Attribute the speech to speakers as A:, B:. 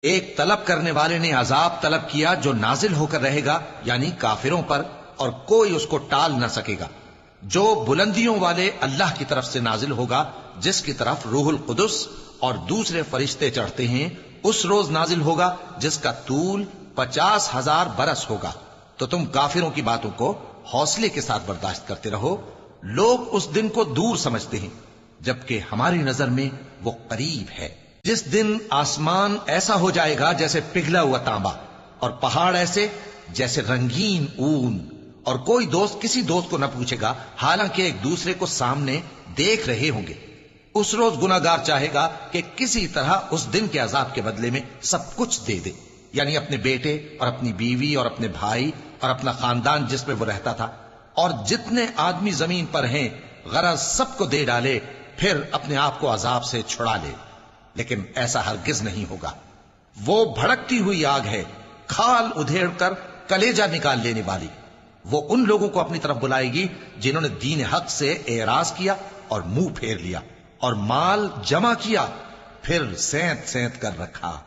A: ایک طلب کرنے والے نے عذاب طلب کیا جو نازل ہو کر رہے گا یعنی کافروں پر، اور کوئی اس کو ٹال نہ سکے گا، جو بلندیوں والے اللہ کی طرف سے نازل ہوگا، جس کی طرف روح القدس اور دوسرے فرشتے چڑھتے ہیں، اس روز نازل ہوگا جس کا طول 50,000 برس ہوگا۔ تو تم کافروں کی باتوں کو حوصلے کے ساتھ برداشت کرتے رہو۔ لوگ اس دن کو دور سمجھتے ہیں جبکہ ہماری نظر میں وہ قریب ہے، جس دن آسمان ایسا ہو جائے گا جیسے پگھلا ہوا تانبا، اور پہاڑ ایسے جیسے رنگین اون، اور کوئی دوست کسی دوست کو نہ پوچھے گا حالانکہ ایک دوسرے کو سامنے دیکھ رہے ہوں گے۔ اس روز گناہگار چاہے گا کہ کسی طرح اس دن کے عذاب کے بدلے میں سب کچھ دے دے، یعنی اپنے بیٹے اور اپنی بیوی اور اپنے بھائی اور اپنا خاندان جس میں وہ رہتا تھا، اور جتنے آدمی زمین پر ہیں، غرض سب کو دے ڈالے، پھر اپنے آپ کو عذاب سے چھڑا لے۔ لیکن ایسا ہرگز نہیں ہوگا۔ وہ بھڑکتی ہوئی آگ ہے، کھال ادھیڑ کر کلیجہ نکال لینے والی۔ وہ ان لوگوں کو اپنی طرف بلائے گی جنہوں نے دین حق سے اعراض کیا اور منہ پھیر لیا اور مال جمع کیا، پھر سینت سینت کر رکھا۔